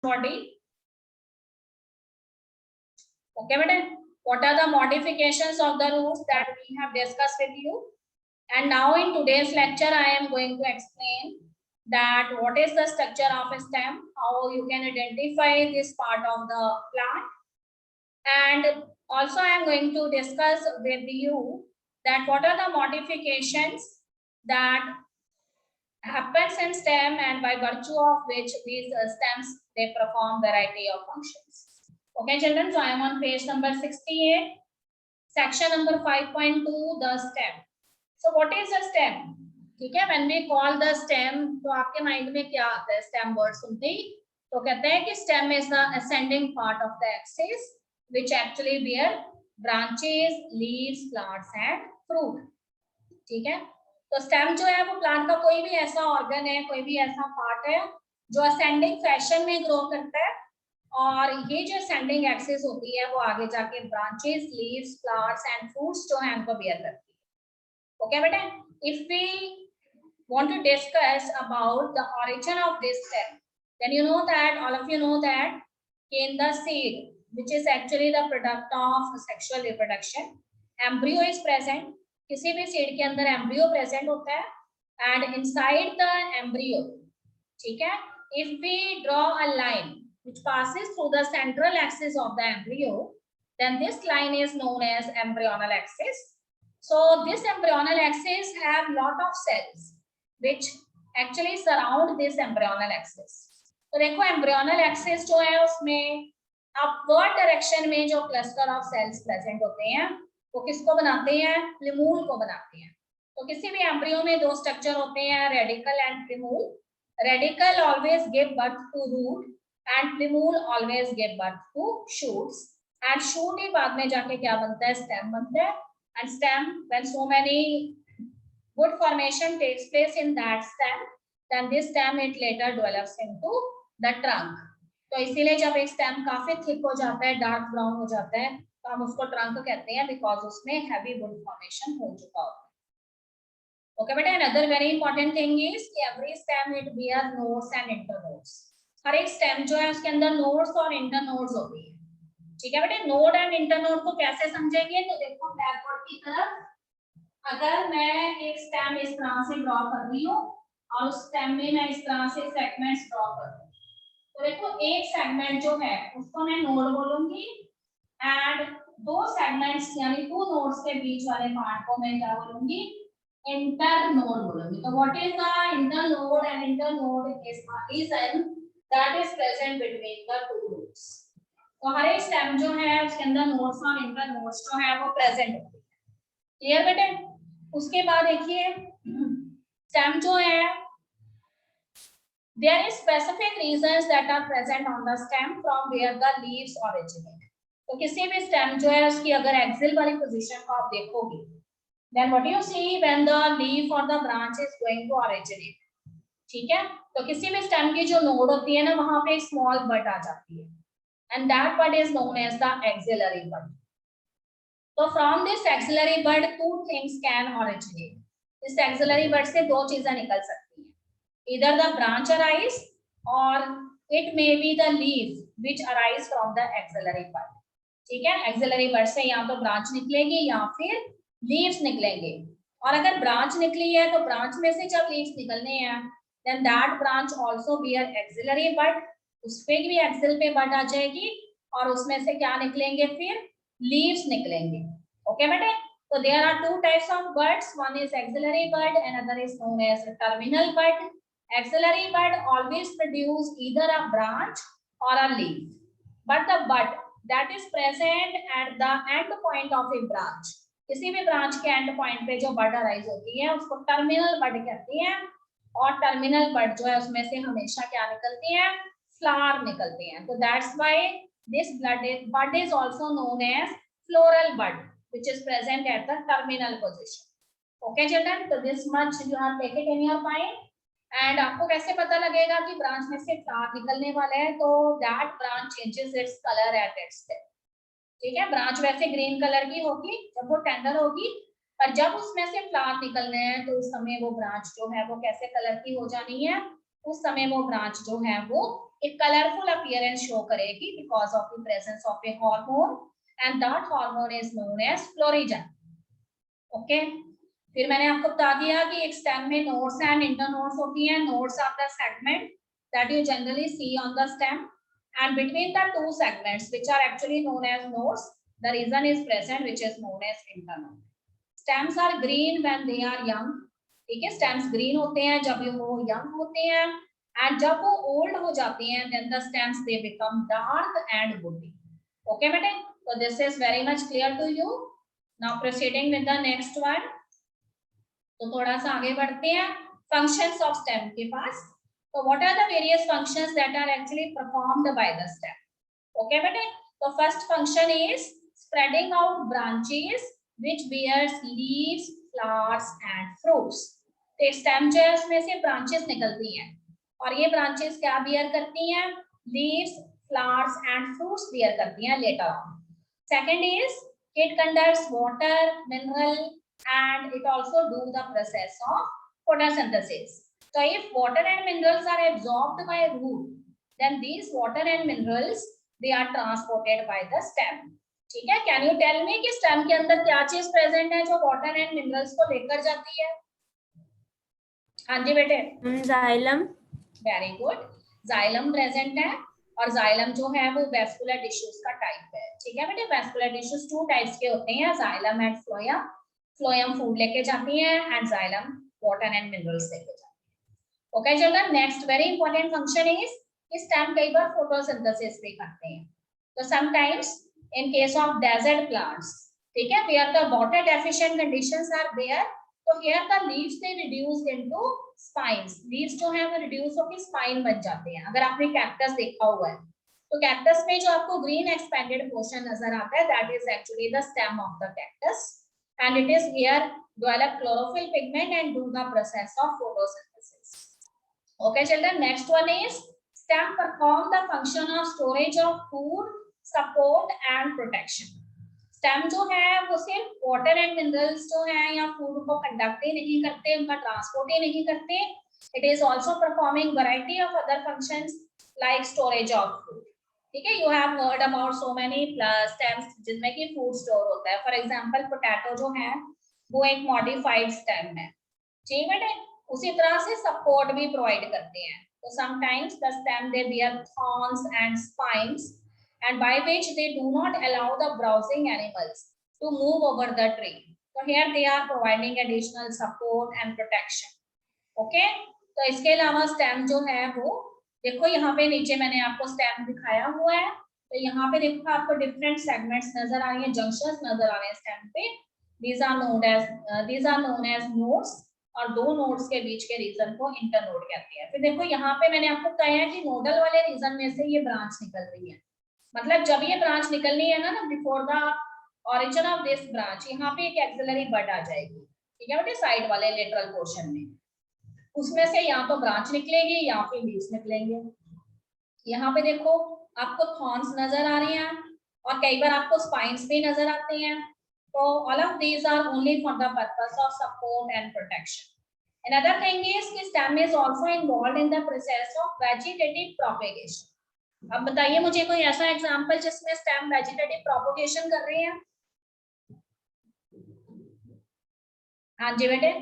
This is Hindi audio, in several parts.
body. Okay, madam. What are the modifications of the roots that we have discussed with you? And now in today's lecture, I am going to explain that what is the structure of a stem, how you can identify this part of the plant, and also I am going to discuss with you that what are the modifications that happens in stem and by virtue of which these stems they perform variety of functions. Okay, children, so I am on page number 68, section number 5.2, the stem. So what is a stem? ठीक है, when we call the stem, तो आपके माइंड में क्या आता है stem word सुनते ही? तो कहते हैं कि stem is the ascending part of the axis which actually bear branches, leaves, flowers and fruit. ठीक है, तो स्टेम जो है वो प्लांट का कोई भी ऐसा ऑर्गन है, कोई भी ऐसा पार्ट है जो असेंडिंग फैशन में ग्रो करता है, और ये जो असेंडिंग एक्सिस होती है वो आगे जाके branches, leaves, flowers and fruits जो है उनको बियर करती है. ओके बेटा, if we want to discuss about the origin of this stem, then you know that all of you know that in the seed, which is actually the product of sexual reproduction, embryo is present. किसी भी सीड के अंदर एम्ब्रियो प्रेजेंट होता है एंड इनसाइड द एम्ब्रियो, ठीक है, if we draw a line which passes through the central axis of the embryo, then this line is known as embryonal axis. So this embryonal axis have lot of cells which actually surround this embryonal axis. तो देखो embryonal axis जो है उसमें अपवर्ड डायरेक्शन में जो क्लस्टर ऑफ सेल्स प्रेजेंट होते हैं वो किसको बनाते हैं? प्लिमूल को बनाते हैं. तो किसी भी एम्ब्रियो में दो स्ट्रक्चर होते हैं, radical and plumule. Radical always give birth to root and plumule always give birth to shoots, and shoot ही बाद में जाके क्या बनता है? स्टेम बनता है. And stem, when so many wood formation takes place in that stem, then this stem it later develops into the trunk. तो इसीलिए जब एक स्टेम काफी थिक हो जाता है, डार्क ब्राउन हो जाता है, तो हम उसको ट्रंक कहते हैं बिकॉज उसमें हैवी वुड फॉर्मेशन हो चुका होता है. ओके बेटा, another very important thing is कि every stem it bear nodes and internodes. हर एक स्टेम जो है उसके अंदर नोड्स और इंटरनोड्स होती है. ठीक है बेटा, नोड एंड इंटरनोड को कैसे समझेंगे? तो देखो ब्लैक बोर्ड की तरफ, अगर मैं एक स्टेम इस तरह से ड्रॉ कर रही हूँ और उस स्टेम में मैं इस तरह से सेगमेंट्स ड्रॉ कर रही हूँ, तो देखो एक सेगमेंट जो है उसको मैं नोड बोलूंगी एंड दो सेगमेंट्स यानी टू नोड्स के बीच वाले पार्ट को मैं क्या बोलूंगी? इंटरनोड बोलूंगी. तो what is the internode? And internode is the region that is present between the two roots. तो हर एक स्टेम जो है उसके अंदर नोड्स और इंटरनोड्स जो है वो प्रेजेंट होते हैं. क्लियर बेटे? उसके बाद देखिए स्टेम जो है, there is specific reasons that are present on the stem from where the leaves originate. तो किसी भी स्टेम जो है उसकी अगर एक्सिल वाली पोजीशन को आप देखोगे, then what do you see when the leaf or the branch is going to originate? ठीक है, तो किसी भी स्टेम की जो नोड होती है ना, वहां पे एक स्मॉल बड आ जाती है and that bud is known as the axillary bud. तो from this axillary bud two things can originate. इस axillary bud से दो चीजें निकल सकती हैं, either the branch arise or it may be the leaf which arise from the axillary bud. ठीक है, axillary bud से या तो branch निकलेगी या फिर leaves निकलेंगे. और अगर branch निकली है तो branch में से जब leaves निकलने हैं then that branch also bear axillary bud. उस पे भी एक्सिल पे बड आ जाएगी और उसमें से क्या निकलेंगे? फिर लीव्स निकलेंगे. ओके बेटे, तो there are two types of buds, one is axillary bud and other is known as terminal bud. Axillary bud always produce either a branch और a leaf, but the bud that is present at the end point of a branch, किसी भी ब्रांच के एंड पॉइंट पे जो बड अराइज होती है उसको टर्मिनल बड कहते हैं. और टर्मिनल बड जो है उसमें से हमेशा क्या निकलती है? फ्लावर निकलते हैं. तो that's why this bud is also known as floral bud which is present at the terminal position. Okay children, so this much you have take it in your mind. And आपको कैसे पता लगेगा कि ब्रांच में से फ्लावर निकलने वाला है? तो that branch changes its color at its tip. ठीक है, ब्रांच वैसे ग्रीन कलर की होगी जब वो टेंडर होगी, पर जब उसमें से फ्लावर निकलने हैं तो उस समय वो ब्रांच जो है वो कैसे कलर की हो जानी है? उस समय वो ब्रांच जो है वो एक कलरफुल अपीयरेंस शो करेगी because of the presence of a hormone and that hormone is known as florigen. Okay, फिर मैंने आपको बता दिया कि एक स्टेम में नोड्स एंड इंटरनोड्स होती हैं। Nodes are the segment that you generally see on the stem, and between the two segments which are actually known as nodes, the region is present which is known as internode. Stems are green when they are young. ठीक है, stems green होते हैं जब वो young होते हैं, and जब वो old हो जाते हैं then the stems they become dark and woody. Okay बेटे, so this is very much clear to you. Now proceeding with the next one. तो थोड़ा सा आगे बढ़ते हैं functions of stem के पास। So what are the various functions that are actually performed by the stem? Okay, bete. So first function is spreading out branches which bears leaves, flowers and fruits. तो stem जो है उसमें से branches निकलती हैं और ये branches क्या bear करती हैं? Leaves, flowers and fruits bear करती हैं later on. Second is it contains water, mineral and it also do the process of photosynthesis. So if water and minerals are absorbed by root, then these water and minerals they are transported by the stem. ठीक है, can you tell me कि stem के अंदर क्या चीज present है जो water and minerals को लेकर जाती है? हाँ जी बेटे, xylem. Very good, xylem present है और जाइलम जो है वो वेस्कुलर टिश्यूज का टाइप है। ठीक है बेटे, वेस्कुलर टिश्यूज टू टाइप्स के होते हैं, xylem and phloem. Phloem food लेके जाती है and xylem water and minerals लेके जाती है। Okay children, next very important function is कि स्टेम कई बार फोटोसिंथेसिस भी करते हैं। तो sometimes in case of desert plants, ठीक है, where the water deficient conditions are there, तो here the leaves they reduce into spines. Leaves जो है वो रिड्यूस होकर स्पाइन बन जाते हैं। अगर आपने कैक्टस देखा हुआ है तो कैक्टस में जो आपको ग्रीन एक्सपेंडेड पोर्शन नजर आता है that is actually the stem of the cactus and it is here develop chlorophyll pigment and do the process of photosynthesis. Okay children, next one is stem perform the function of storage of food, support and protection. Stem जो है वो सिर्फ water and minerals जो है या food को conduct ही नहीं करते, उनका transport ही नहीं करते, it is also performing variety of other functions like storage of food. ठीक है, you have heard about so many stems जिनमें कि food store होता है। For example, potato जो है वो एक modified stem है, ठीक है बेटे। उसी तरह से सपोर्ट भी प्रोवाइड करते हैं। तो sometimes the stem they bear thorns and spines and by which they do not allow the browsing animals to move over the tree. तो here they are providing additional support and protection. Okay, तो इसके अलावा स्टेम जो है वो देखो यहाँ पे नीचे मैंने आपको स्टेम दिखाया हुआ है। तो यहाँ पे देखो आपको डिफरेंट सेगमेंट्स नजर आ रही हैं, जंक्शंस नजर आ रहे हैं स्टेम पे। these are known as nodes और दो नोड्स के बीच के रीजन को इंटरनोड कहते हैं। फिर देखो यहाँ पे मैंने आपको बताया कि नोडल वाले रीजन में से ये ब्रांच निकल रही है, मतलब जब ये ब्रांच निकलनी है ना before the origin of this branch यहाँ पे एक एक्सिलरी बड आ जाएगी। ठीक है बेटे, साइड वाले लेटरल पोर्शन में उसमें से या तो ब्रांच निकलेगी या फिर लीव्स निकलेंगे। यहाँ पे देखो आपको थॉर्न्स नजर आ रही हैं और कई बार आपको स्पाइन्स भी नजर आते हैं। So all of these are only for the purpose of support and protection. Another thing is कि stem is also involved in the process of vegetative propagation. अब बताइए मुझे कोई ऐसा एग्जांपल जिसमें stem vegetative propagation कर रही है? हाँ जी बेटे,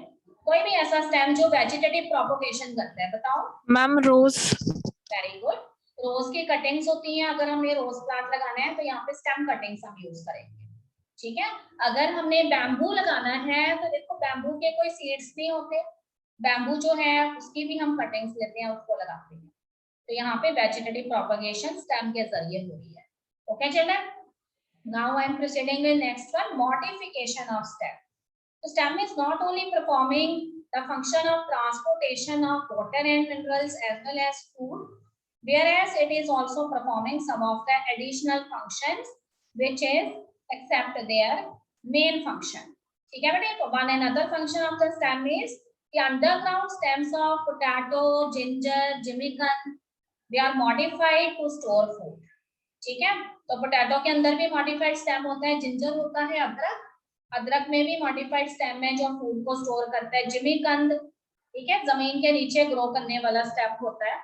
कोई भी ऐसा stem जो vegetative propagation करता है बताओ। मैम रोज। वेरी गुड, रोज की कटिंग्स होती हैं। अगर हमें रोज प्लांट लगाना है तो यहाँ पे स्टेम कटिंग्स हम यूज करेंगे। ठीक है, अगर हमने बैम्बू लगाना है तो देखो बैम्बू के कोई सीड्स नहीं होते, बैम्बू जो है उसकी भी हम कटिंग्स लेते हैं उसको लगाते हैं। तो यहाँ पे वेजिटेटिव प्रोपगेशन स्टेम के जरिए हो रही है। Okay children, now I am proceeding with next one, modification of stem. तो stem is not only performing the function of transportation of water and minerals as well as food, whereas it is also performing some of the additional functions which is except their main function. ठीक है बेटे, तो one another function of the stem is the underground stems of potato, ginger, जिमीकंद they are modified to store food. ठीक है, तो पोटैटो के अंदर भी मॉडिफाइड स्टेम होता है, जिंजर होता है, अदरक में भी मॉडिफाइड स्टेम है जो फूड को स्टोर करता है। जिमीकंद ठीक है, जमीन के नीचे ग्रो करने वाला स्टेम होता है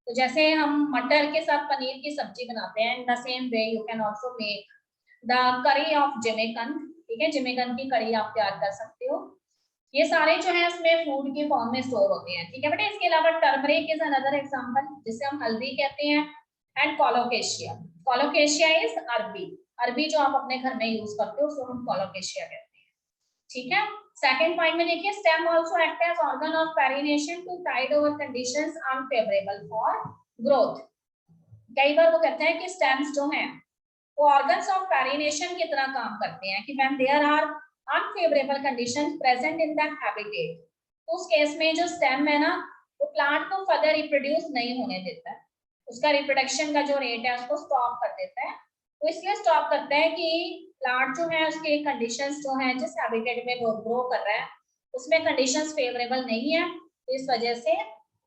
तो जैसे हम मटर के साथ पनीर की सब्जी बनाते हैं, in the same way you can also make the curry of jimikand. ठीक है, जिमेकन की करी आप तैयार कर सकते हो। ये सारे जो है उसमें फूड की फॉर्म में स्टोर होते हैं। ठीक है बेटा, इसके अलावा टर्मरिक इज अनदर एग्जांपल, जिसे हम हल्दी कहते हैं। एंड कोलोकेशिया, कोलोकेशिया इज अरबी, अरबी जो आप अपने घर में यूज करते हो उसको हम कोलोकेशिया कहते हैं। ठीक है, सेकंड पॉइंट में देखिए, stem also act as organ of perennation to tide over conditions unfavourable for growth. कई बार वो कहते हैं कि स्टेम्स जो हैं वो ऑर्गन्स ऑफ पेरिनेशन की तरह काम करते हैं कि when there are unfavourable conditions present in the habitat, तो उस केस में जो स्टेम है ना, वो प्लांट को फर्दर रिप्रोड्यूस नहीं होने देता है, उसका रिप्रोडक्शन का जो रेट है उसको स्टॉप कर देता है। तो इसलिए स्टॉप करता है कि प्लांट जो है उसके कंडीशंस जो है जिस हैबिटेट में वो ग्रो कर रहा है उसमें कंडीशंस फेवरेबल नहीं है, तो इस वजह से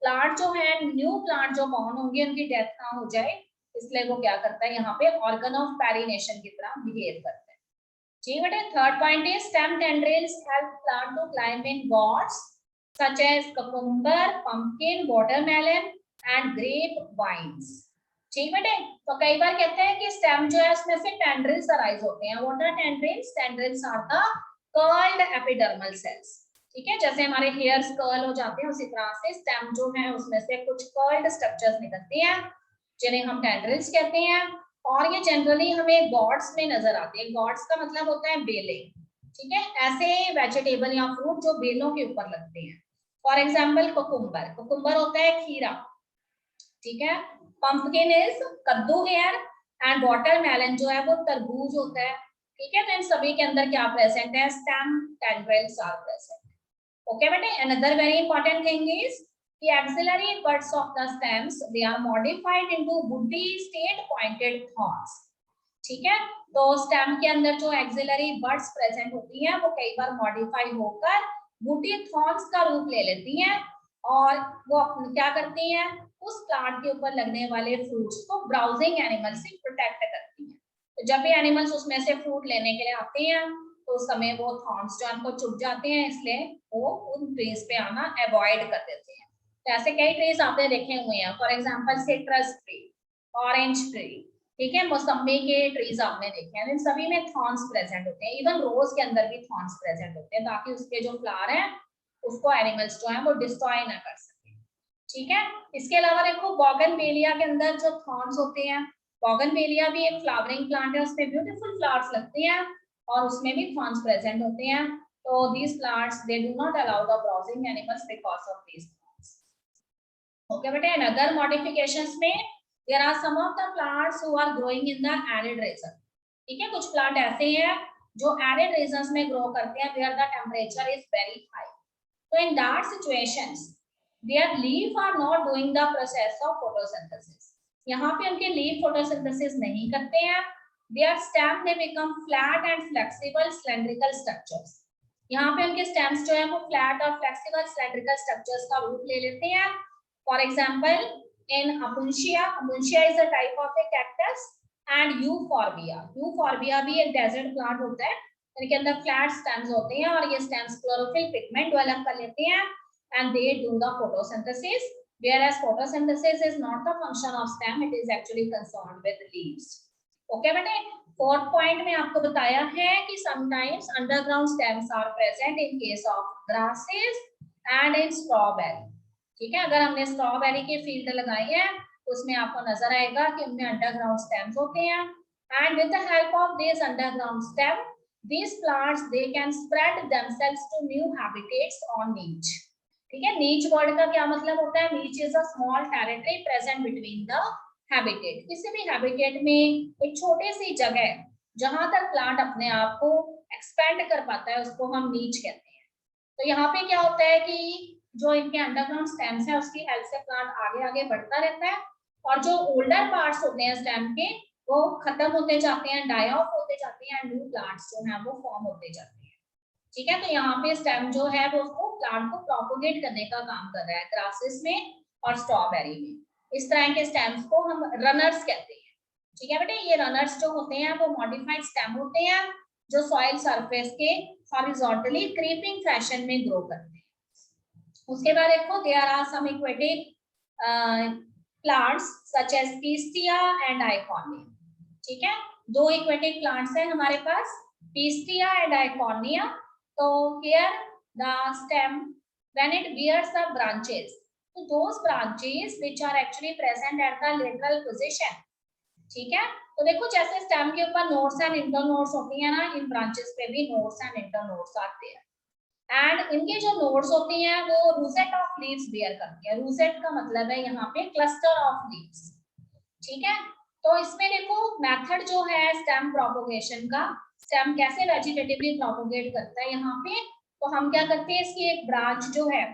प्लांट जो है, न्यू प्लांट जो बॉर्न होंगे उनकी डेथ ना हो जाए, इसलिए वो क्या करता है यहाँ पे ऑर्गन ऑफ पेरिनेशन की तरह बिहेव करता है। जी बेटे, third point is stem tendrils help plant to climb in gourds such as cucumber, pumpkin, watermelon and grape vines. ठीक बेटे, तो कई बार कहते हैं कि स्टेम जो है उसमें से टेंड्रिल्स अराइज होते हैं। What are tendrils? Tendrils are the curled epidermal cells. ठीक है, जैसे हमारे हेयर्स कर्ल हो जाते हैं उसी तरह से स्टेम जो है उसमें से कुछ कर्ल्ड स्ट्रक्चर्स निकलते हैं जिन्हें हम टेंड्रिल्स कहते हैं, और ये जनरली हमें गॉड्स में नजर आते हैं। गॉड्स का मतलब होता है बेले। ठीक है, ऐसे वेजिटेबल या फ्रूट जो बेलों के ऊपर लगते हैं। फॉर एग्जाम्पल कुकुम्बर, कुकुम्बर होता है खीरा। ठीक है, पंपकिन इज कद्दू हेयर एंड वाटरमेलन जो है वो तरबूज होता है। ठीक है, तो इन सभी के अंदर क्या प्रेजेंट है? Stem tendrils are present. Okay, but another very important thing is the axillary buds of the stems, they are modified into woody straight pointed thorns. ठीक है, तो स्टेम के अंदर जो एक्सिलरी बड्स प्रेजेंट होती हैं वो कई बार मॉडिफाई होकर वुडी थॉर्न्स का रूप ले लेती हैं और वो क्या करती हैं? उस प्लांट के ऊपर लगने वाले फ्रूट्स को ब्राउजिंग एनिमल से प्रोटेक्ट करती हैं। तो जब भी एनिमल्स उसमें से फ्रूट लेने के लिए आते हैं तो उस समय वो थॉर्न्स जो उनको चुभ जाते हैं, इसलिए वो उन ट्रीज पे आना अवॉइड कर देते हैं। तो ऐसे कई ट्रीज आपने देखे हुए हैं, for example citrus tree, orange tree, ठीक है, मौसम्बी के ट्रीज आपने देखे हैं, इन सभी में थॉर्न्स प्रेजेंट होते हैं। इवन रोज के अंदर भी थॉर्न्स प्रेजेंट होते हैं ताकि उसके जो फ्लावर है उसको एनिमल्स जो है वो डिस्ट्रॉय ना कर सके। ठीक है, इसके अलावा देखो बोगनवेलिया के अंदर जो थॉर्न्स होते हैं, बोगनवेलिया भी एक फ्लावरिंग प्लांट है, उसमें ब्यूटीफुल फ्लावर्स लगते हैं और उसमें भी थॉर्न्स प्रेजेंट होते हैं। तो these plants they do not allow the browsing animals because of these thorns. Okay, but in other modifications में there are some of the plants who are growing in the arid region. ठीक है, कुछ प्लांट ऐसे हैं जो arid regions में ग्रो करते हैं where the temperature is very high. So in that situations their leaf are not doing the process of photosynthesis. यहाँ पे उनके लीफ photosynthesis नहीं करते हैं। Their stem they become flat and flexible cylindrical structures. यहाँ पे उनके स्टेम्स जो है वो फ्लैट और फ्लेक्सिबल सिलेंड्रिकल स्ट्रक्चर्स का रूप ले लेते हैं। For example in opuntia, opuntia is a type of a cactus, and euphorbia भी एक डेजर्ट प्लांट होता है, इनके अंदर फ्लैट स्टेम्स होते हैं और ये स्टेम्स क्लोरोफिल पिगमेंट डेवलप कर लेते हैं and they do the photosynthesis, whereas photosynthesis is not the function of stem, it is actually concerned with leaves. Okay बेटे, फोर्थ पॉइंट में आपको बताया है कि sometimes underground stems are present in case of grasses and in strawberry. ठीक है, अगर हमने स्ट्रॉबेरी के फील्ड लगाए हैं तो उसमें आपको नजर आएगा कि उनमें अंडरग्राउंड स्टेम्स होते हैं and with the help of this underground stem these plants they can spread themselves to new habitats on niche. ठीक है, नीच वर्ड का क्या मतलब होता है? नीच is a small territory present between the habitat. किसी भी हैबिटेट में एक छोटी सी जगह जहां तक प्लांट अपने आप को एक्सपेंड कर पाता है उसको हम नीच कहते हैं। तो यहाँ पे क्या होता है कि जो इनके अंडरग्राउंड स्टेम्स है उसकी हेल्प से प्लांट आगे आगे बढ़ता रहता है और जो ओल्डर पार्ट्स होते हैं स्टेम के वो खत्म होते जाते हैं, डाई ऑफ होते जाते हैं, न्यू प्लांट्स जो है वो फॉर्म होते जाते हैं। ठीक है, तो यहाँ पे स्टेम जो है वो उसको प्लांट को प्रोपोगेट करने का काम कर रहा है ग्रासेस में और स्ट्रॉबेरी में। इस तरह के स्टेम्स को हम रनर्स कहते हैं। ठीक है बेटे, ये रनर्स जो होते हैं वो मॉडिफाइड स्टेम होते हैं जो सॉइल सरफेस के हॉरिजॉन्टली क्रीपिंग फैशन में ग्रो करते हैं। उसके बाद देखो there are some aquatic plants such as Pistia and Iconia. ठीक है, दो aquatic plants हैं हमारे पास, Pistia and Iconia. तो here the stem when it bears the branches, so those branches which are actually present at the lateral position. ठीक है, तो देखो जैसे स्टेम के ऊपर नोड्स एंड इंटरनोड्स होती है ना, इन ब्रांचेस पे भी नोड्स एंड इंटरनोड्स आते हैं, एंड इनके जो नोड्स होती हैं वो रूसेट ऑफ लीव्स बियर करती है। रूसेट का मतलब है यहाँ पे क्लस्टर ऑफ लीव्स। ठीक है, तो इसमें देखो मेथड जो है स्टेम प्रोपोगेशन का, स्टेम कैसे वेजिटेटिवली प्रोपोगेट करता है यहाँ पे, तो हम क्या करते हैं, इसकी एक ब्रांच जो है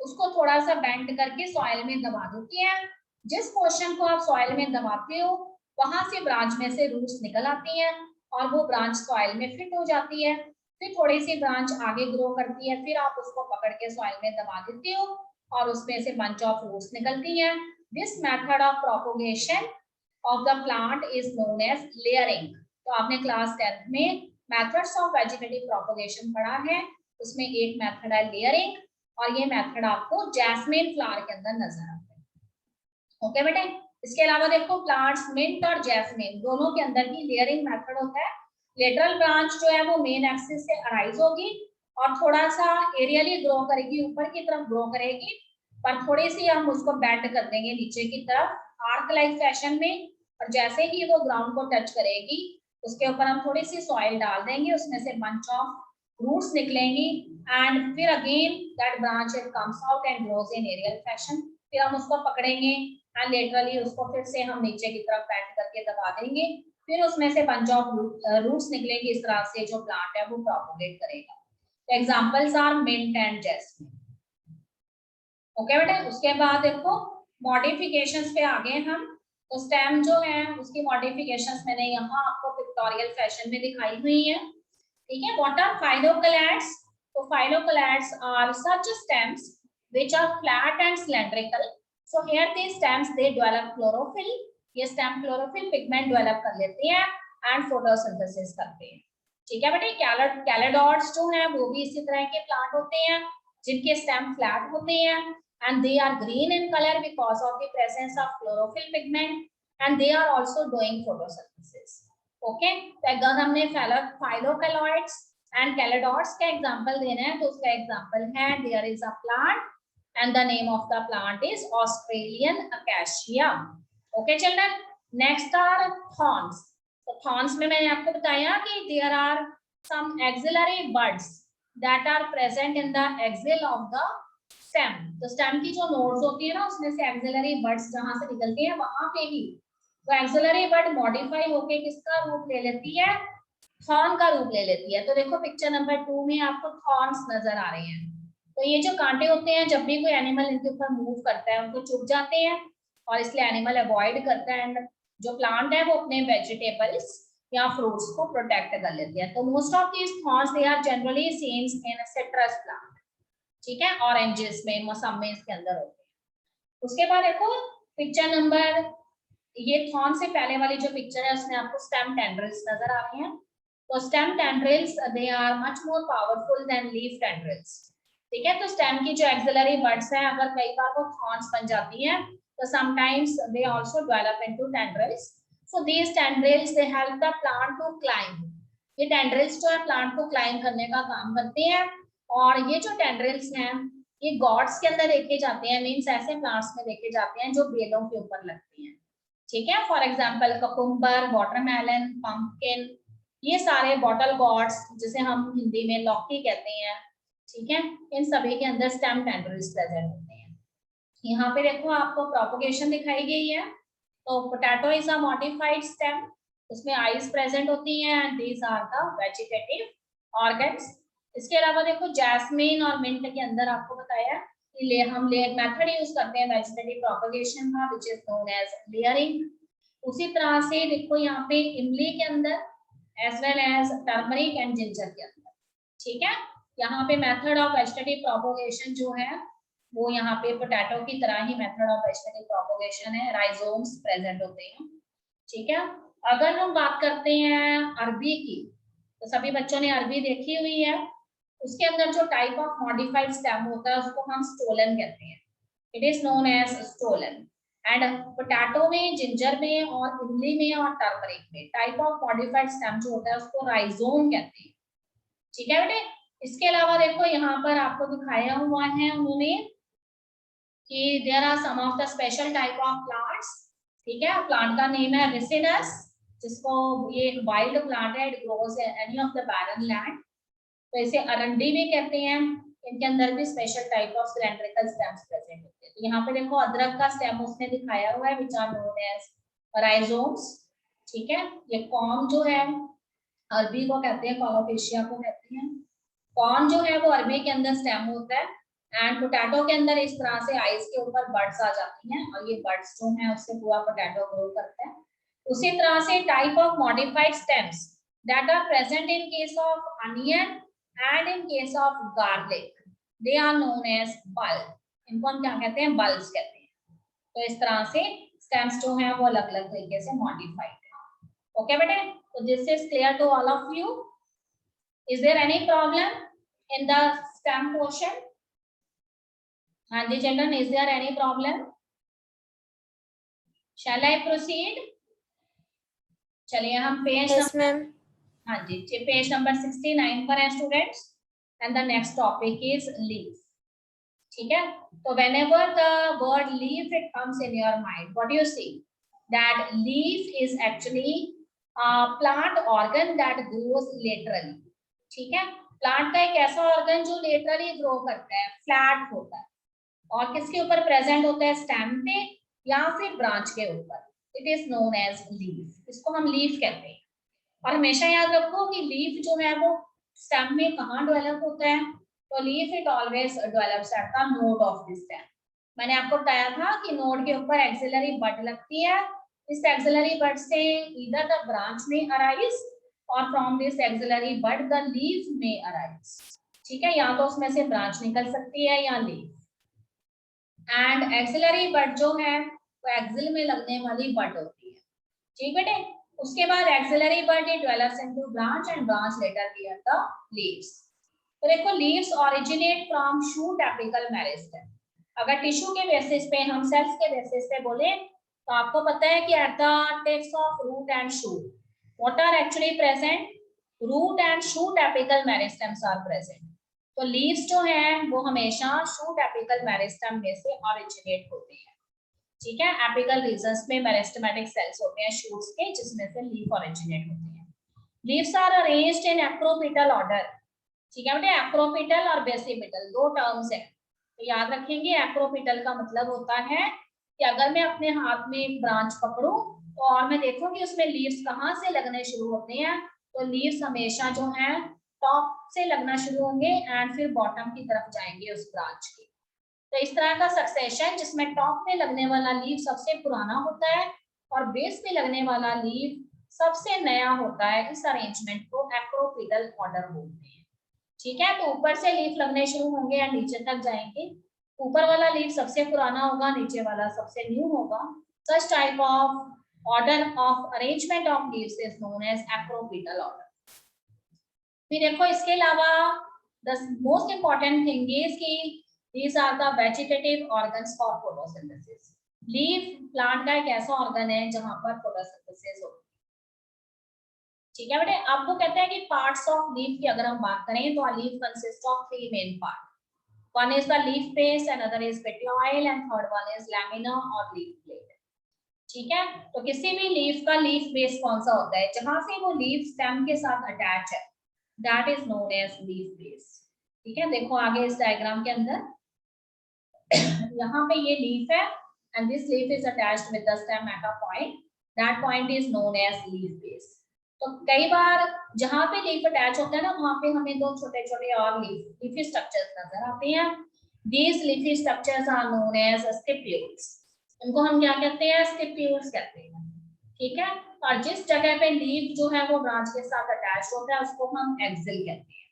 उसको थोड़ा सा बेंड करके सॉइल में दबा देते हैं। जिस पोर्शन को आप सॉइल में दबाते हो वहां से ब्रांच में से रूट्स निकल आती हैं और वो ब्रांच सॉइल में फिट हो जाती है। फिर थोड़ी सी ब्रांच आगे ग्रो करती है, फिर आप उसको पकड़ के सॉइल में दबा देते हो और उसमें से बंच ऑफ रूट्स निकलती हैं। This method of propagation of the plant is known as layering. तो आपने क्लास 10th में मेथड्स ऑफ वेजिटेटिव प्रोपोगेशन पढ़ा है, उसमें एक मेथड है लेयरिंग और ये मेथड आपको जैस्मिन फ्लावर के अंदर नजर आता है। ओके बेटे, इसके अलावा देखो प्लांट्स मिंट और जैस्मिन दोनों के अंदर भी लेयरिंग मेथड होता है। लेटरल ब्रांच जो है वो मेन एक्सिस से अराइज होगी और थोड़ा सा एरियली ग्रो करेगी, ऊपर की तरफ ग्रो करेगी, पर थोड़ी सी हम उसको बेंड कर देंगे नीचे की तरफ आर्क लाइक फैशन में, और जैसे ही वो ग्राउंड को टच करेगी उसके ऊपर हम थोड़ी सी सॉइल डाल देंगे, उसमें से बंच ऑफ रूट्स निकलेंगी एंड फिर again that branch it comes out and grows in aerial fashion. फिर हम उसको पकड़ेंगे एंड लेटरली उसको फिर से हम नीचे की तरफ बेंड करके दबा देंगे, फिर उसमें से बंच ऑफ रूट्स निकलेंगे। इस तरह से जो प्लांट है वो प्रोपोगेट करेगा। Examples are mint and jasmine. Okay बेटा, उसके बाद देखो मॉडिफिकेशंस पे आ गए हम। तो स्टेम जो है उसकी मॉडिफिकेशंस मैंने यहाँ आपको पिक्टोरियल फैशन में दिखाई हुई है। ठीक है, व्हाट आर फाइलोक्लेट्स? तो phylloclades are such stems which are flat and cylindrical. So here these stems they develop chlorophyll. ये स्टेम क्लोरोफिल पिगमेंट डेवलप कर लेते हैं एंड फोटोसिंथेसिस करते हैं। ठीक है बेटे, कैलेडोट्स जो है वो भी इसी तरह के प्लांट होते हैं जिनके स्टेम फ्लैट होते हैं and they are green in colour because of the presence of chlorophyll pigment and they are also doing photosynthesis. Okay, तो अगर हमने फाइलोकेलॉइड्स एंड कैलेडोट्स का एग्जांपल देना है तो उसका एग्जांपल है there is a plant and the name of the plant is Australian acacia. Okay children, next are thorns. तो thorns में मैंने आपको बताया कि there are some axillary buds that are present in the axil of the stem. तो stem की जो nodes होती है ना उसमें से axillary buds जहां से निकलती है वहां पे ही तो axillary bud modify होके किसका रूप ले लेती है, thorn का रूप ले लेती है। तो देखो पिक्चर नंबर 2 में आपको thorns नजर आ रहे हैं। तो ये जो कांटे होते हैं जब भी कोई एनिमल इनके ऊपर मूव करता है उनको चुभ जाते हैं और इसलिए एनिमल अवॉइड करता है एंड जो प्लांट है वो अपने वेजिटेबल्स या फ्रूट्स को प्रोटेक्ट कर लेते हैं। तो most of these thorns they are generally seen in citrus plant. ठीक है, ऑरेंजेस में, मौसमी के अंदर होते हैं। उसके बाद देखो पिक्चर नंबर, ये थॉर्न से पहले वाली जो पिक्चर है उसमें आपको स्टेम टेंड्रिल्स नजर आ रही हैं। तो stem tendrils they are much more powerful than leaf tendrils. ठीक है, तो स्टेम की जो एक्सिलरी बड्स हैं अगर कई बार वो थॉर्न्स बन जाती हैं तो sometimes they also develop into tendrils. So these tendrils they help the plant to climb. ये टेंड्रिल्स जो है प्लांट को क्लाइंब करने का काम करते हैं और ये जो टेंड्रिल्स हैं ये गॉड्स के अंदर देखे जाते हैं, मींस ऐसे प्लांट्स में देखे जाते हैं जो बेलों के ऊपर लगते हैं। ठीक है, for example cucumber, watermelon, pumpkin, ये सारे बॉटल गॉड्स जिसे हम हिंदी में लौकी कहते हैं। ठीक है, इन सभी के अंदर स्टेम टेंड्रिल्स प्रेजेंट होते हैं। यहाँ पे देखो आपको प्रोपोगेशन दिखाई गई है। तो potato is a modified stem, उसमें आईज प्रेजेंट होती हैं and these are the vegetative organs. इसके अलावा देखो जैस्मिन और मिंट के अंदर आपको बताया कि हम मेथड यूज करते हैं वेजिटेटिव प्रोपोगेशन का which is known as layering. उसी तरह से देखो यहाँ पे इमली के अंदर as well as turmeric and ginger के अंदर। ठीक है, यहाँ पे मेथड ऑफ वेजिटेटिव प्रोपोगेशन जो है वो यहाँ पे पोटैटो की तरह ही मेथड ऑफ वेजिटेटिव प्रोपोगेशन है, राइजोम्स प्रेजेंट होते हैं। ठीक है, अगर हम बात करते हैं अरबी की तो सभी बच्चों ने अरबी देखी हुई है। उसके अंदर जो टाइप ऑफ मॉडिफाइड स्टेम होता है उसको हम स्टोलन कहते हैं। It is known as stolon and potato में, जिंजर में और इमली में और टर्मरिक में टाइप ऑफ मॉडिफाइड स्टेम जो होता है उसको राइजोम कहते हैं। ठीक है बेटे। इसके अलावा देखो यहाँ पर आपको दिखाया हुआ है उन्होंने कि there are some of the special type of plants. ठीक है, प्लांट का नेम है रिसिनस, जिसको ये एक वाइल्ड प्लांट है, it grows in any of the barren land. तो इसे अरंडी भी कहते हैं। इनके अंदर भी special type of cylindrical stems present होते हैं। तो यहाँ पे देखो अदरक का स्टेम उसने दिखाया हुआ है, which are known as rhizomes. ठीक है, ये कॉर्न जो है अरबी को कहते हैं, कॉलोफेशिया को कहते हैं। कॉर्न जो है वो अरबी के अंदर स्टेम होता है। एंड पोटैटो के अंदर इस तरह से आइस के ऊपर बड्स आ जाती हैं और ये बड्स जो है उससे पूरा पोटैटो ग्रो करता है। उसी तरह से type of modified stems that are present in case of onion and in case of garlic, they are known as bulb. इनको हम क्या कहते हैं? बल्ब्स कहते हैं। तो इस तरह से स्टेम्स जो है वो अलग अलग तरीके से मॉडिफाइड है। ओके बेटे, तो this is clear to all of you. Is there any problem in the stem portion? हाँ जी children, is there any problem? Shall I proceed? चलिए हम पेज Yes, ma'am. हाँ जी पेज नंबर 69 पर है students, and the next topic is leaf. ठीक है, तो whenever the word leaf it comes in your mind, what do you see? That leaf is actually a plant organ that grows laterally. ठीक है, प्लांट का एक ऐसा ऑर्गन जो लेटरली ग्रो करता है, फ्लैट होता है और किसके ऊपर प्रेजेंट होता है? स्टेम पे या फिर ब्रांच के ऊपर। It is known as leaf, इसको हम लीफ कहते हैं। और हमेशा याद रखो कि लीफ जो है वो स्टेम में कहाँ डेवलप होता है? तो leaf it always develops at the node of the stem. मैंने आपको बताया था कि नोड के ऊपर एक्सिलरी बड लगती है। इस एक्सिलरी बड से ईदर द ब्रांच में अराइज और from this axillary bud the leaf में अराइज। ठीक है, या तो उसमें से ब्रांच निकल सकती है या लीफ। एंड एक्सिलरी बड जो है वो एक्सिल में लगने वाली बड होती है। ठीक बेटे, उसके बाद axillary bud it develops into branch and branch later bear the leaves. तो देखो leaves originate from shoot apical meristem. अगर टिश्यू के बेसिस पे, हम सेल्स के बेसिस पे बोले तो आपको पता है कि at the tips of root and shoot what are actually present? Root and shoot apical meristems are present. तो लीव्स जो हैं वो हमेशा शूट एपिकल मेरिस्टेम में से ओरिजिनेट होते हैं। ठीक है, एपिकल रीजन्स में मेरिस्टेमेटिक सेल्स होते हैं शूट्स के, जिसमें से लीफ ओरिजिनेट होते हैं। Leaves are arranged in acropetal order. ठीक है बेटे, एक्रोपिटल और बेसिपिटल दो टर्म्स हैं, तो याद रखेंगे। एक्रोपिटल का मतलब होता है कि अगर मैं अपने हाथ में एक ब्रांच पकड़ूं तो और मैं देखूं कि उसमें लीव्स कहाँ से लगने शुरू होते हैं, तो लीव्स हमेशा जो है टॉप से लगना शुरू होंगे एंड फिर बॉटम की तरफ जाएंगे उस ब्रांच के। तो इस तरह का सक्सेशन जिसमें टॉप में लगने वाला लीव सबसे पुराना होता है और बेस पे लगने वाला लीव सबसे नया होता है, इस अरेंजमेंट को एक्रोपिटल ऑर्डर बोलते हैं। ठीक है, तो ऊपर से लीफ लगने शुरू होंगे या नीचे तक जाएंगे। ऊपर वाला लीफ सबसे पुराना होगा, नीचे वाला सबसे न्यू होगा। Such type of order of arrangement of leaves is known as acropetal order. फिर देखो इसके अलावा the most important thing is कि these are the vegetative organs for photosynthesis. Leaf plant का एक ऐसा ऑर्गन है जहां पर फोटोसिंथेसिस होती है। ठीक है बेटे, आपको कहते हैं कि पार्ट्स ऑफ लीफ की अगर हम बात करें तो leaf consist of three main part. One is the leaf base, another is petiole and third one is lamina और लीफ प्लेट। ठीक है, तो किसी भी लीफ का लीफ बेस कौन सा होता है? जहां से वो लीफ स्टेम के साथ अटैच है, that is known as leaf base. ठीक है, देखो आगे इस डायग्राम के अंदर यहाँ पे ये लीफ है and this leaf is attached with the stem at a point, that point is known as leaf base. तो कई बार जहाँ पे लीफ अटैच होता है ना, वहाँ पे हमें दो छोटे छोटे और लीफी स्ट्रक्चर्स नजर आते हैं। These leafy structures are known as stipules. इनको हम क्या कहते हैं? stipules कहते हैं। ठीक है, और जिस जगह पे लीफ जो है वो ब्रांच के साथ अटैच होता है उसको हम एक्सिल कहते हैं।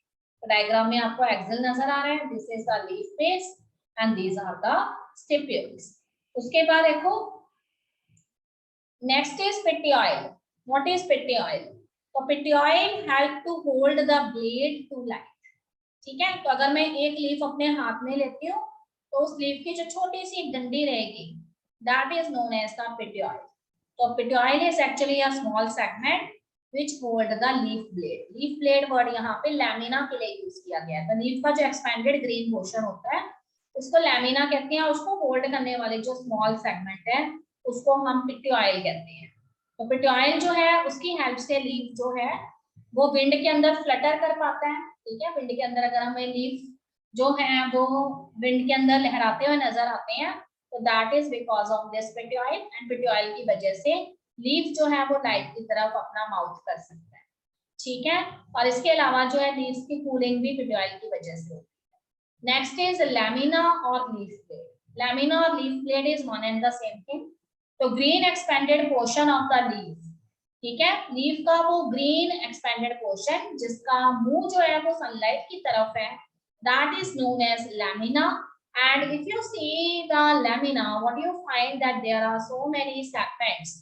तो डायग्राम में आपको एक्सिल नजर आ रहा है, this is the leaf base and these are the stipules. उसके बाद देखो next is petiole. What is petiole? तो petiole help to hold the blade to light. ठीक है, तो अगर मैं एक लीफ अपने हाथ में लेती हूँ तो उस लीफ की जो छोटी सी डंडी रहेगी that is known as the petioid. So petioid is actually a small segment which hold the leaf blade. Leaf blade word यहाँ पे लैमिना के लिए यूज किया गया है। तो लीफ का जो एक्सपेंडेड ग्रीन पोर्शन होता है उसको लैमिना कहते हैं, उसको होल्ड करने वाले जो स्मॉल सेगमेंट है उसको हम पिट्यूआइल कहते हैं। तो पिट्यूआइल जो है उसकी हेल्प से लीफ जो है वो विंड के अंदर फ्लटर कर पाता है। ठीक है, विंड के अंदर अगर हमें लीफ जो है वो विंड के अंदर लहराते हुए नजर आते हैं तो that is because of this petiole, and petiole की वजह से लीफ जो है वो लाइट की तरफ अपना माउथ कर सकता है। ठीक है, और इसके अलावा जो है लीव्स की कूलिंग भी पिट्यूआइल की वजह से होती है। नेक्स्ट इज लैमिना और लीफ ब्लेड। लैमिना और leaf blade is one and the same thing. तो green expanded portion of the leaf, ठीक है, लीफ का वो ग्रीन एक्सपेंडेड पोर्शन जिसका मुंह जो है वो सनलाइट की तरफ है, that is known as lamina. And if you see the lamina, what you find that there are so many segments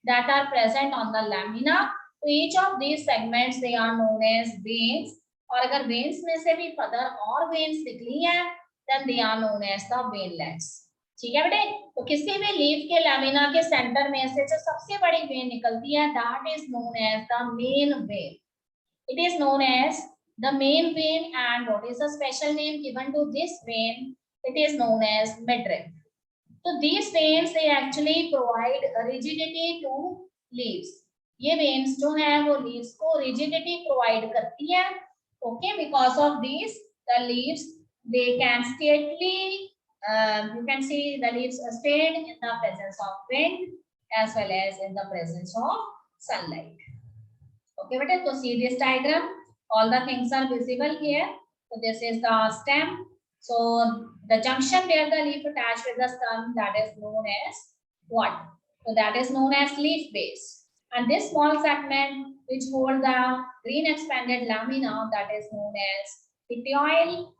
that are present on the lamina. So each of these segments they are known as veins. और अगर veins में से भी फर्दर और veins निकली हैं, then they are known as the veinlets. ठीक है बेटे, तो किसी भी लीफ के लैमिना के सेंटर में से जो सबसे बड़ी वेन निकलती है, that is known as the main vein. It is known as the main vein, and what is the special name given to this vein? It is known as midrib. So these veins they actually provide rigidity to leaves. ये veins जो है वो leaves को rigidity provide करती है. Okay, because of these the leaves they can steadily you can see the leaves are stayed in the presence of wind as well as in the presence of sunlight. Okay, beta, so see this diagram. All the things are visible here. So this is the stem. So the junction where the leaf attached with the stem, that is known as what? So that is known as leaf base. And this small segment which hold the green expanded lamina, that is known as petioil.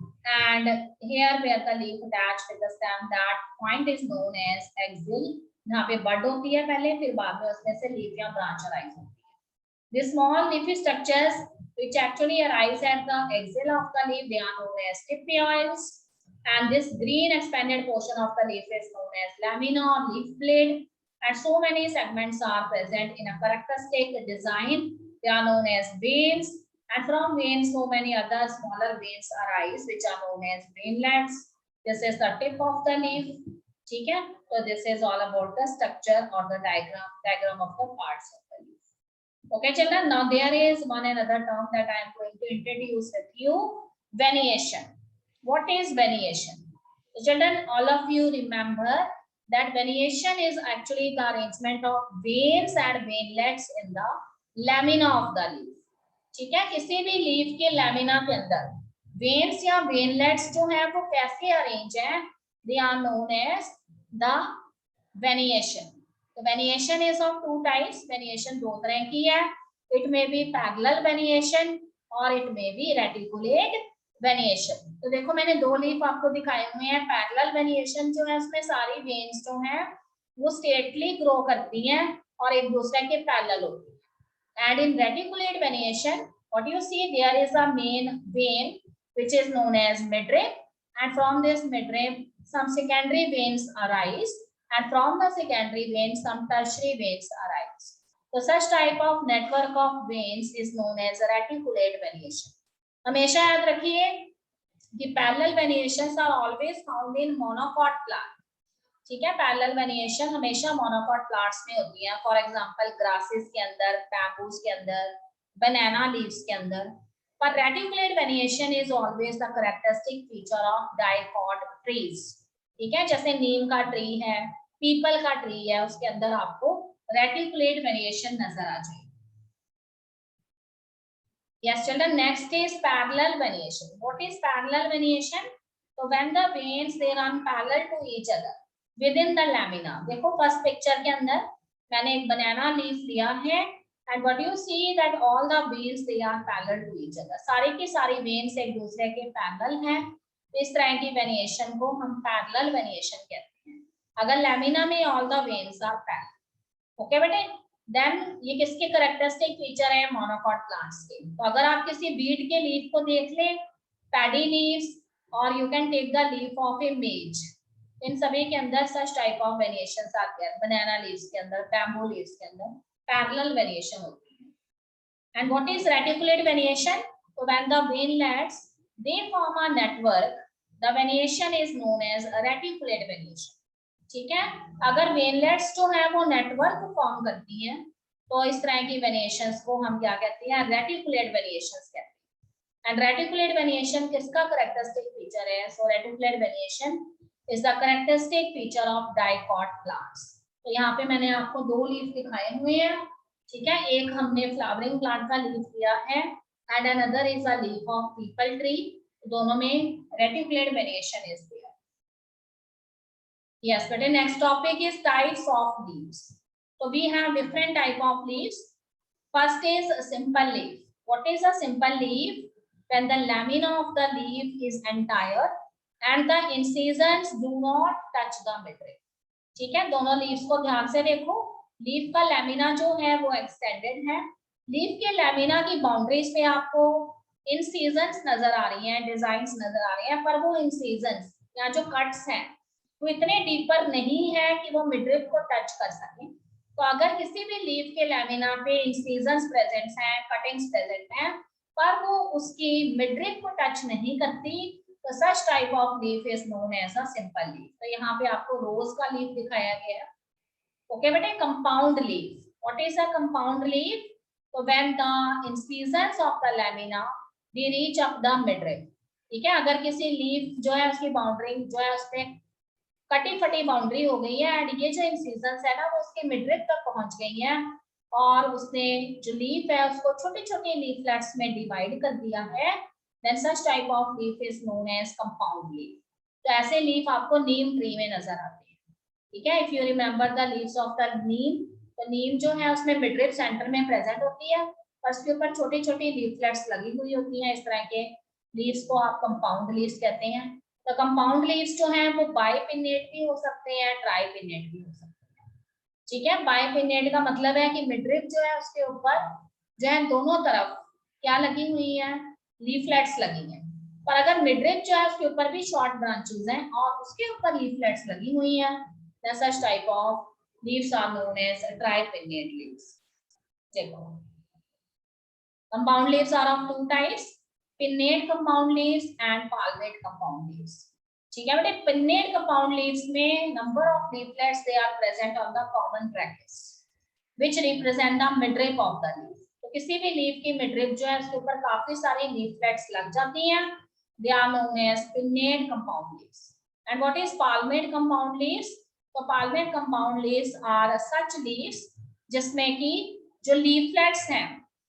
And here where the leaf attached with the stem, that point is known as axil. यहाँ पे bud होती है पहले, फिर बाद में उसमें से leaf या branch arise होती है. These small leafy structures which actually arise at the axil of the leaf, they are known as stipioles. And this green expanded portion of the leaf is known as lamina or leaf blade. And so many segments are present in a characteristic design. They are known as veins. And from veins, so many other smaller veins arise, which are known as veinlets. This is the tip of the leaf. Okay? So this is all about the structure or the diagram of the parts of the leaf. Okay, children. Now there is one another term that I am going to introduce with you: venation. What is venation? So children, all of you remember that venation is actually the arrangement of veins and veinlets in the lamina of the leaf. ठीक है, किसी भी लीफ के लैमिना के अंदर वेन्स या वेनलेट्स जो है वो कैसे अरेंज है, they are known as the venation. तो venation is of two types. Venation दो तरह की है. It may be parallel venation और it may be reticulate venation. तो देखो मैंने दो लीफ आपको दिखाए हुए हैं. पैरेलल वेनिएशन जो है उसमें सारी वेन्स जो है वो स्ट्रेटली ग्रो करती हैं और एक दूसरे के पैरेलल होती है. And in reticulate venation, what you see, there is a main vein which is known as midrib, and from this midrib some secondary veins arise, and from the secondary veins some tertiary veins arise. So such type of network of veins is known as reticulate venation. हमेशा याद रखिए कि parallel venations are always found in monocot plant. ठीक है, पैरेलल वेनिएशन हमेशा मोनोकॉट प्लांट्स में होती है. फॉर एग्जांपल ग्रासेस के अंदर, बैम्बूज के अंदर, बनाना लीव्स के अंदर. पर reticulate venation is always the characteristic feature of dicot trees. ठीक है, जैसे नीम का ट्री है, पीपल का ट्री है, उसके अंदर आपको रेटिकुलेट वेनिएशन नजर आ जाएगी. Yes children, next is parallel venation. What is parallel venation? So when the veins they run parallel to each other within the lamina. देखो फर्स्ट पिक्चर के अंदर मैंने एक बनाना लीफ लिया है, and what you see that all the veins they are parallel to each other. सारी की सारी veins एक दूसरे के पैरेलल हैं. इस तरह की वेनिएशन को हम पैरेलल वेनिएशन कहते हैं. अगर लैमिना में all the veins are parallel. Okay बेटे, देन ये किसके कैरेक्टरिस्टिक फीचर है? मोनोकॉट प्लांट्स के. तो अगर आप किसी बीट के लीफ को देख लें, पैडी लीव्स, और you can take the leaf of a maize. इन सभी के अंदर सच टाइप ऑफ वेरिएशंस आते हैं। बनाना लीव्स के अंदर, बैम्बू लीव्स के अंदर पैरेलल वेरिएशन होती है। And what is reticulate variation? So when the veinlets they form a network, the variation is known as reticulate variation. ठीक है, अगर वेनलेट्स जो है वो नेटवर्क फॉर्म करती हैं तो इस तरह की वेरिएशंस को हम क्या कहते हैं? रेटिकुलेट वेरिएशंस कहते हैं। एंड रेटिकुलेट वेरिएशन किसका कैरेक्टरिस्टिक फीचर है? So reticulate variation is the characteristic feature of dicot plants. तो यहाँ पे मैंने आपको दो लीफ दिखाए हुए हैं, ठीक है, एक हमने फ्लावरिंग प्लांट का लीफ लिया है and another is a leaf of people tree. दोनों में reticulate variation is there. Yes, but the next topic is types of leaves. So we have different type of leaves. First is a simple leaf. What is a simple leaf? When the lamina of the leaf is entire and the incisions do not touch the midrib. ठीक है, दोनों लीव्स को ध्यान से देखो। लीफ का लैमिना जो है वो एक्सटेंडेड है। लीफ के लैमिना की बाउंड्रीज पे आपको इंसीजन्स नजर आ रही हैं, डिजाइन्स नजर आ रही हैं, पर वो इंसीजन्स या जो कट्स हैं वो इतने डीपर नहीं है कि वो मिडरिब को टच कर सके। तो अगर किसी भी लीफ के लैमिना पे इंसीजन्स प्रेजेंट हैं, कटिंग्स प्रेजेंट हैं, पर वो उसकी मिडरिब को टच नहीं करती, तो such type of leaf is known as a simple leaf. तो यहाँ पे आपको रोज का लीफ दिखाया गया है। ओके बेटे, compound leaf, what is a compound leaf? तो when the incisions of the lamina they reach up the midrib, ठीक है, अगर किसी लीफ जो है उसकी बाउंड्री जो है उसपे कटी फटी बाउंड्री हो गई है एंड ये जो इंसिजन्स है ना वो उसके मिडरिब तक पहुंच गई है और उसने जो लीफ है उसको छोटे छोटे लीफलेट्स में डिवाइड कर दिया है, then such type of leaf is known as compound leaf. तो ऐसे लीफ आपको नीम ट्री में नजर आते हैं, ठीक है। If you remember the leaves of the neem, तो नीम जो है उसमें मिडरिब सेंटर में प्रेजेंट होती है और उसके ऊपर छोटी छोटी लीफलेट्स लगी हुई होती हैं। इस तरह के लीव्स को आप कंपाउंड लीव्स कहते हैं। तो कंपाउंड लीव्स जो हैं वो बाइपिन्नेट भी हो सकते हैं, ट्राइपिन्नेट भी हो सकते हैं, ठीक है। बाइपिन्नेट का मतलब है कि मिडरिब जो है उसके ऊपर जो है दोनों तरफ क्या लगी हुई है? लीफलेट्स लगी हैं। पर अगर मिडरिब जो है उसके ऊपर भी शॉर्ट ब्रांचेस हैं और उसके ऊपर लीफलेट्स लगी हुई हैं, then such type of leaves are known as tripinnate leaves. देखो, compound leaves are of two types, pinnate compound leaves and palmate compound leaves. ठीक है बेटे, pinnate compound leaves में number of leaflets they are present on the common trachis, which represent the midrib of the leaf. तो किसी भी लीफ की मिडरिब जो है उसके ऊपर काफी सारी लीफलेट्स लग जाती हैं, they are known as pinnate compound leaves. And what is palmate compound leaves? तो palmate compound leaves are such leaves जिसमें कि जो leaflets हैं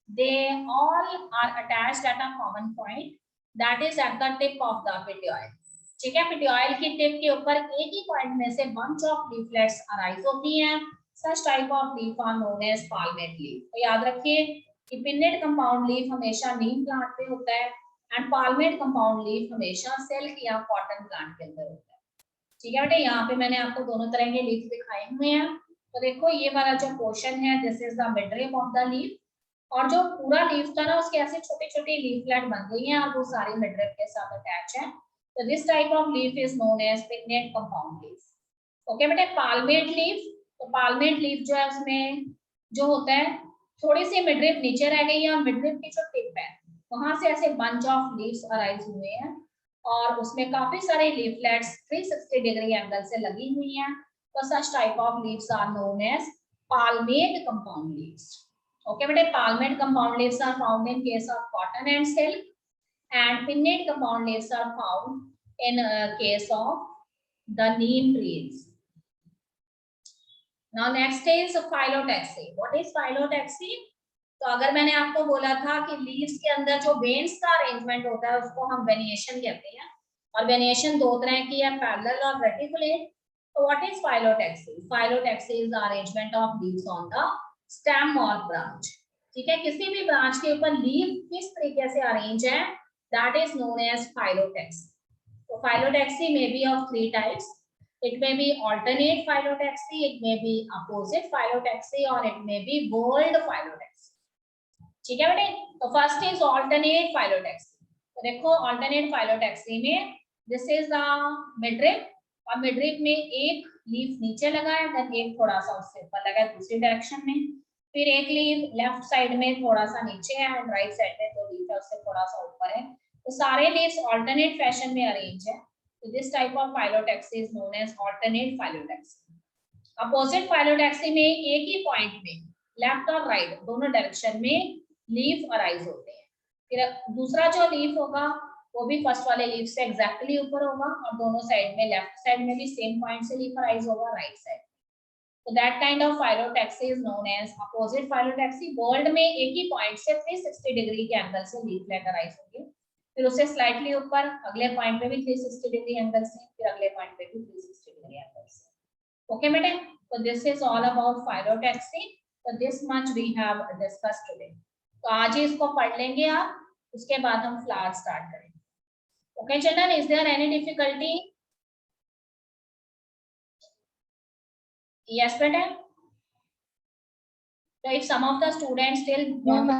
they all are attached at a common point, that is at the tip of the petioil. ठीक है, पेटियोल की टिप के ऊपर एक ही पॉइंट में से bunch of leaflets arise होती हैं। Such type of leaf are known as palmate leaf. तो याद रखिए कि pinnate compound leaf हमेशा नीम प्लांट पे होता है एंड palmate compound leaf हमेशा सिल्क या कॉटन प्लांट के अंदर होता है, ठीक है बेटे। यहाँ पे मैंने आपको दोनों तरह के लीफ दिखाए हुए हैं। तो देखो ये वाला जो पोर्शन है this is the midrib of the leaf, और जो पूरा लीफ था ना उसके ऐसे छोटे छोटे लीफलेट बन गई हैं और वो सारी मिडरिब के साथ अटैच है। तो this type of leaf is known as pinnate compound leaf. Okay बेटे, पाल्मेट लीफ, तो पाल्मेट लीफ जो है उसमें जो होता है थोड़ी सी मिडरिब नीचे रह गई है और मिडरिब की जो टिप है वहां से ऐसे बंच ऑफ लीव्स अराइज हुए हैं और उसमें काफी सारे लीफलेट्स 360 डिग्री एंगल से लगी हुई हैं। तो such type of leaves are known as palmate compound leaves. Okay बेटे, palmate compound leaves are found in case of cotton and silk and pinnate compound leaves are found in case of the neem trees. Now next is phyllotaxy. What is phyllotaxy? तो अगर मैंने आपको बोला था कि लीव्स के अंदर जो वेन्स का अरेंजमेंट होता है उसको हम वेनिएशन कहते हैं और वेनिएशन दो तरह की है, पैरेलल और रेटिकुलेट। तो what is phyllotaxy? Phyllotaxy is the arrangement of leaves on the stem और ब्रांच, ठीक है। किसी भी ब्रांच के ऊपर लीव किस तरीके से अरेंज है that is known as phyllotaxy. तो फाइलोटैक्सी में be of three types, it may be alternate phyllotaxy, it may be opposite phyllotaxy or it may be whorled phyllotaxy, ठीक है बेटे। तो फर्स्ट इज ऑल्टरनेट फाइलोटैक्सी। तो देखो ऑल्टरनेट फाइलोटैक्सी में दिस इज द मिडरिब और मिडरिप में एक लीफ नीचे लगा है, देन एक थोड़ा सा उससे ऊपर लगा है दूसरी डायरेक्शन में, फिर एक लीफ लेफ्ट साइड में थोड़ा सा नीचे है और राइट साइड में दो लीफ है उससे थोड़ा सा ऊपर है, तो सारे लीव्स ऑल्टरनेट फैशन में अरेंज है, तो this type of phyllotaxy is known as alternate phyllotaxy. Opposite phyllotaxy में एक ही पॉइंट में लेफ्ट और राइट दोनों डायरेक्शन में लीफ अराइज होते हैं, फिर दूसरा जो लीफ होगा वो भी फर्स्ट वाले लीफ से एग्जैक्टली ऊपर होगा और दोनों साइड में लेफ्ट साइड में भी सेम पॉइंट से लीफ अराइज होगा राइट साइड, तो that kind of phyllotaxy is known as opposite phyllotaxy. World में एक ही पॉइंट से 360 डिग्री के एंगल से लीफ लेट अराइज होगी, फिर उससे स्लाइटली ऊपर अगले पॉइंट पे भी 360 डिग्री एंगल से, फिर अगले पॉइंट पे भी 360 डिग्री एंगल से। ओके बेटे, तो this is all about phyllotaxy, तो this much we have discussed today. तो आज ही इसको पढ़ लेंगे आप, उसके बाद हम क्लास स्टार्ट करेंगे। Okay, children, is there any difficulty? Yes, better. So if some of the students still want